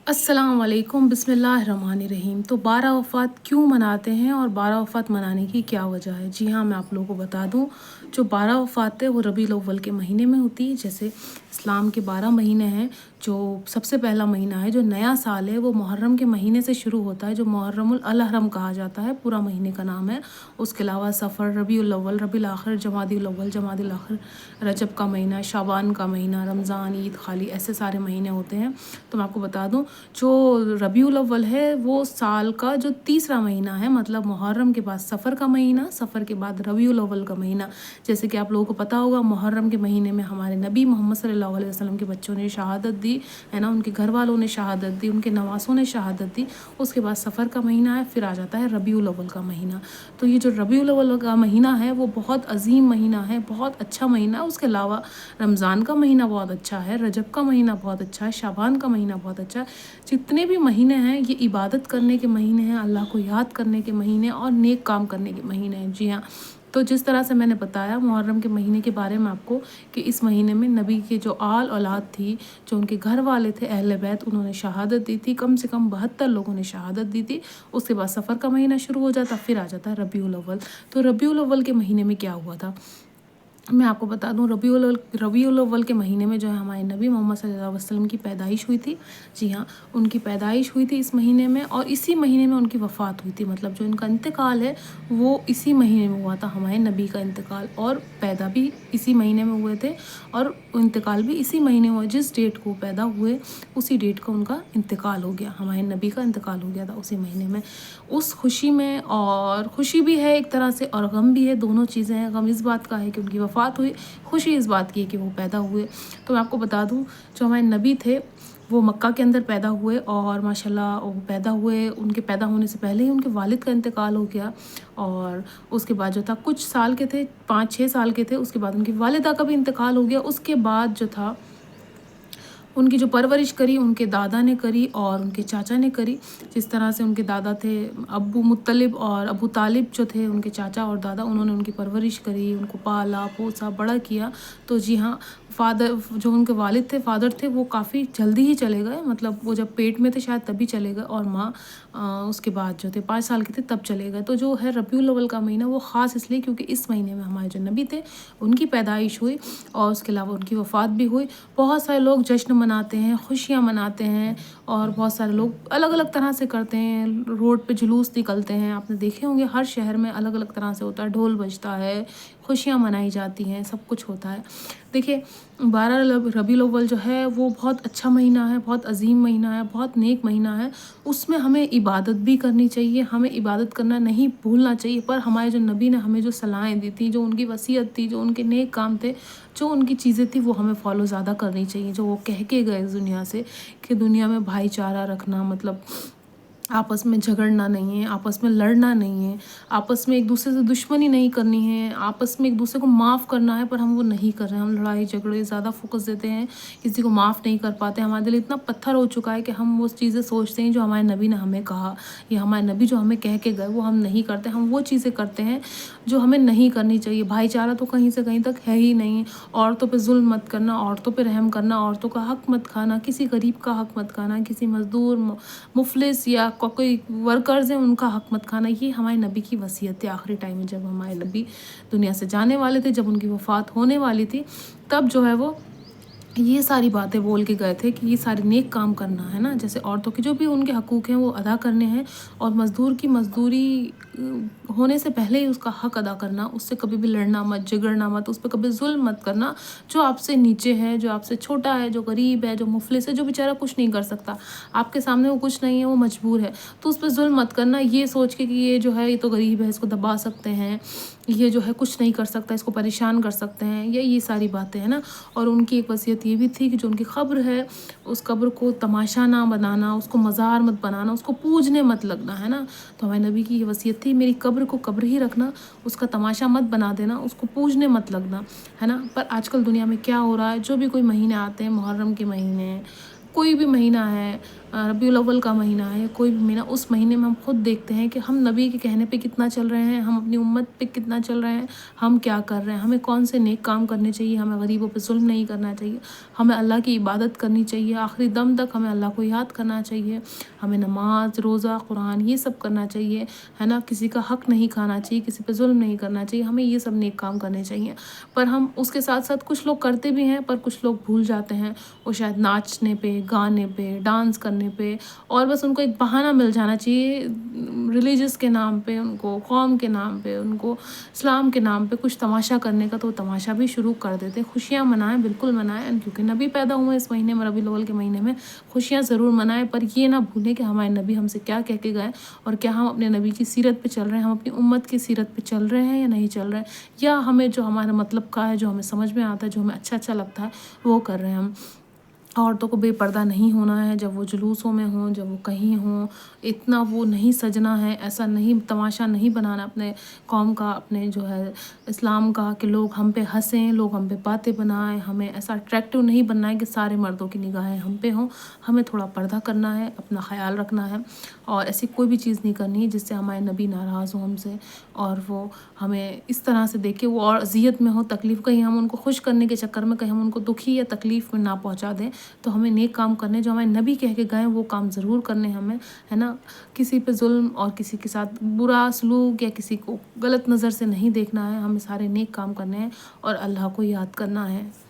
अस्सलाम वालेकुम बिस्मिल्लाहिर्रहमानिर्रहीम। तो 12 वफ़ात क्यों मनाते हैं और 12 वफ़ात मनाने की क्या वजह है? जी हाँ, मैं आप लोगों को बता दूँ, जो 12 वफ़ात है वो रबीउल अव्वल के महीने में होती है। जैसे इस्लाम के 12 महीने हैं, जो सबसे पहला महीना है जो नया साल है वो मुहर्रम के महीने से शुरू होता है, जो मुहर्रमुल अल-हरम कहा जाता है, पूरा महीने का नाम है। उसके अलावा सफ़र, रबीउल अव्वल, रबीउल आखिर, जमादिउल अव्वल, जमादिउल आखिर, रजब का महीना, शाबान का महीना, रमज़ान, ईद, खाली, ऐसे सारे महीने होते हैं। तो मैं आपको बता दूँ, जो रबीउल अव्वल है वो साल का जो तीसरा महीना है, मतलब मुहर्रम के बाद सफ़र का महीना, सफ़र के बाद रबीउल अव्वल का महीना। जैसे कि आप लोगों को पता होगा, मुहर्रम के महीने में हमारे नबी मोहम्मद सल्लल्लाहु अलैहि वसल्लम के बच्चों ने शहादत दी, है ना, उनके घर वालों ने शहादत दी, उनके नवासों ने शहादत दी। उसके बाद सफ़र का महीना है, फिर आ जाता है रबीउल अव्वल का महीना। तो ये जो रबीउल अव्वल का महीना है वो बहुत अजीम महीना है, बहुत अच्छा महीना है। उसके अलावा रमज़ान का महीना बहुत अच्छा है, रजब का महीना बहुत अच्छा है, शाबान का महीना बहुत अच्छा है। जितने भी महीने हैं ये इबादत करने के महीने हैं, अल्लाह को याद करने के महीने और नेक काम करने के महीने हैं। जी हाँ, तो जिस तरह से मैंने बताया मुहर्रम के महीने के बारे में आपको, कि इस महीने में नबी के जो आल औलाद थी, जो उनके घर वाले थे, अहले बैत, उन्होंने शहादत दी थी। कम से कम 72 लोगों ने शहादत दी थी। उसके बाद सफ़र का महीना शुरू हो जाता, फिर आ जाता है रबीउल अव्वल। तो रबीउल अव्वल के महीने में क्या हुआ था, मैं आपको बता दूं, रबीउल अव्वल के महीने में जो है हमारे नबी मोहम्मद सल्लल्लाहु अलैहि वसल्लम की पैदाइश हुई थी। जी हाँ, उनकी पैदाइश हुई थी इस महीने में, और इसी महीने में उनकी वफ़ात हुई थी। मतलब जो इनका इंतकाल है वो इसी महीने में हुआ था, हमारे नबी का इंतकाल, और पैदा भी इसी महीने में हुए थे और इंतकाल भी इसी महीने में हुआ। जिस डेट को पैदा हुए उसी डेट को उनका इंतकाल हो गया, हमारे नबी का इंतकाल हो गया था उसी महीने में। उस खुशी में, और खुशी भी है एक तरह से और गम भी है, दोनों चीज़ें हैं। गम इस बात का है कि उनकी वफ़ात हुई, खुशी इस बात की है कि वो पैदा हुए। तो मैं आपको बता दूं, जो हमारे नबी थे वो मक्का के अंदर पैदा हुए, और माशाल्लाह वो पैदा हुए, उनके पैदा होने से पहले ही उनके वालिद का इंतकाल हो गया। और उसके बाद जो था, कुछ साल के थे, 5-6 साल के थे, उसके बाद उनकी वालिदा का भी इंतकाल हो गया। उसके बाद जो था, उनकी जो परवरिश करी उनके दादा ने करी और उनके चाचा ने करी। जिस तरह से उनके दादा थे अब्बू मुत्तलिब, और अबू तालिब जो थे उनके चाचा और दादा, उन्होंने उनकी परवरिश करी, उनको पाला पोसा बड़ा किया। तो जी हाँ, फादर, जो उनके वालिद थे, फादर थे, वो काफ़ी जल्दी ही चले गए। मतलब वो जब पेट में थे शायद तभी चले गए, और माँ उसके बाद जो थे 5 साल के थे तब चले गए। तो जो है रबीउल अव्वल का महीना वो ख़ास इसलिए क्योंकि इस महीने में हमारे जो नबी थे उनकी पैदाइश हुई, और उसके अलावा उनकी वफ़ात भी हुई। बहुत सारे लोग जश्न मनाते हैं, खुशियाँ मनाते हैं, और बहुत सारे लोग अलग अलग तरह से करते हैं। रोड पे जुलूस निकलते हैं, आपने देखे होंगे, हर शहर में अलग अलग तरह से होता है, ढोल बजता है, खुशियाँ मनाई जाती हैं, सब कुछ होता है। देखिए, 12 रबीउल अव्वल जो है वो बहुत अच्छा महीना है, बहुत अजीम महीना है, बहुत नेक महीना है। उसमें हमें इबादत भी करनी चाहिए, हमें इबादत करना नहीं भूलना चाहिए। पर हमारे जो नबी ने हमें जो सलाहें दी थी, जो उनकी वसीयत थी, जो उनके नेक काम थे, जो उनकी चीज़ें थी, वो हमें फॉलो ज़्यादा करनी चाहिए। जो वो कह के गए इस दुनिया से, कि दुनिया में भाईचारा रखना, मतलब आपस में झगड़ना नहीं है, आपस में लड़ना नहीं है, आपस में एक दूसरे से दुश्मनी नहीं करनी है, आपस में एक दूसरे को माफ़ करना है। पर हम वो नहीं कर रहे हैं, हम लड़ाई झगड़े ज़्यादा फोकस देते हैं, किसी को माफ़ नहीं कर पाते। हमारा दिल इतना पत्थर हो चुका है कि हम वो चीज़ें सोचते हैं जो हमारे नबी ने हमें कहा, या हमारे नबी जो हमें कह के गए, वो हम नहीं करते। हम वो चीज़ें करते हैं जो हमें नहीं करनी चाहिए। भाईचारा तो कहीं से कहीं तक है ही नहीं। औरतों पे जुल्म मत करना, औरतों पे रहम करना, औरतों का हक़ मत खाना, किसी गरीब का हक़ मत खाना, किसी मज़दूर, मुफलिस या कोई वर्कर्स हैं उनका हक़ मत खाना। ये हमारे नबी की वसीयत थी आखिरी टाइम में, जब हमारे नबी दुनिया से जाने वाले थे, जब उनकी वफ़ात होने वाली थी, तब जो है वो ये सारी बातें बोल के गए थे कि ये सारे नेक काम करना है ना। जैसे औरतों के जो भी उनके हकूक़ हैं वो अदा करने हैं, और मज़दूर की मज़दूरी होने से पहले ही उसका हक़ अदा करना, उससे कभी भी लड़ना मत, झगड़ना मत, उस पर कभी जुल्म मत करना। जो आपसे नीचे है, जो आपसे छोटा है, जो गरीब है, जो मुफलिस है, जो बेचारा कुछ नहीं कर सकता, आपके सामने वो कुछ नहीं है, वो मजबूर है, तो उस पर जुल्म मत करना, ये सोच के कि ये जो है ये तो गरीब है, इसको दबा सकते हैं, ये जो है कुछ नहीं कर सकता, इसको परेशान कर सकते हैं, ये सारी बातें हैं ना। और उनकी एक वसीयत ये भी थी कि जो उनकी क़ब्र है, उस क़ब्र को तमाशा ना बनाना, उसको मज़ार मत बनाना, उसको पूजने मत लगना, है ना। तो हमारे नबी की ये वसीयत थी, मेरी क़ब्र को क़ब्र ही रखना, उसका तमाशा मत बना देना, उसको पूजने मत लगना, है ना। पर आजकल दुनिया में क्या हो रहा है, जो भी कोई महीने आते हैं, मुहर्रम के महीने, कोई भी महीना है, रबीउल अव्वल का महीना है, कोई भी महीना, उस महीने में हम खुद देखते हैं कि हम नबी के कहने पे कितना चल रहे हैं, हम अपनी उम्मत पे कितना चल रहे हैं, हम क्या कर रहे हैं, हमें कौन से नेक काम करने चाहिए, हमें गरीबों पे जुल्म नहीं करना चाहिए, हमें अल्लाह की इबादत करनी चाहिए, आखिरी दम तक हमें अल्लाह को याद करना चाहिए, हमें नमाज, रोज़ा, कुरान ये सब करना चाहिए, है ना, किसी का हक़ नहीं खाना चाहिए, किसी पे जुल्म नहीं करना चाहिए, हमें ये सब नेक काम करने चाहिए। पर हम उसके साथ साथ कुछ लोग करते भी हैं, पर कुछ लोग भूल जाते हैं। वो शायद नाचने पे, गाने पे, डांस करने पे, और बस उनको एक बहाना मिल जाना चाहिए रिलीजियस के नाम पे, उनको कौम के नाम पे, उनको इस्लाम के नाम पे कुछ तमाशा करने का, तो तमाशा भी शुरू कर देते हैं। खुशियाँ मनाएं, बिल्कुल मनाएं, क्योंकि नबी पैदा हुए इस महीने में, रबीउल अव्वल के महीने में, खुशियाँ ज़रूर मनाएं, पर ये ना भूलें कि हमारे नबी हमसे क्या कह के गए, और क्या हम अपने नबी की सीरत पे चल रहे हैं, हम अपनी उम्मत की सीरत पे चल रहे हैं या नहीं चल रहे हैं, या हमें जो हमारे मतलब का है, जो हमें समझ में आता है, जो हमें अच्छा लगता है, वो कर रहे हैं हम। औरतों को बेपर्दा नहीं होना है जब वो जुलूसों में हों, जब वो कहीं हों, इतना वो नहीं सजना है, ऐसा नहीं तमाशा नहीं बनाना अपने कौम का, अपने जो है इस्लाम का, कि लोग हम पे हंसें, लोग हम पे बातें बनाएं, हमें ऐसा अट्रैक्टिव नहीं बनना है कि सारे मर्दों की निगाहें हम पे हों। हमें थोड़ा पर्दा करना है, अपना ख्याल रखना है, और ऐसी कोई भी चीज़ नहीं करनी है जिससे हमारे नबी नाराज़ हों हमसे, और वो हमें इस तरह से देखे वो और अज़ियत में हो, तकलीफ़, कहीं हम उनको खुश करने के चक्कर में कहीं हम उनको दुखी या तकलीफ़ में ना पहुंचा दें। तो हमें नेक काम करने, जो हमारे नबी कह के गए, वो काम ज़रूर करने हमें, है ना। किसी पे जुल्म और किसी के साथ बुरा सलूक या किसी को गलत नज़र से नहीं देखना है, हमें सारे नेक काम करने हैं और अल्लाह को याद करना है।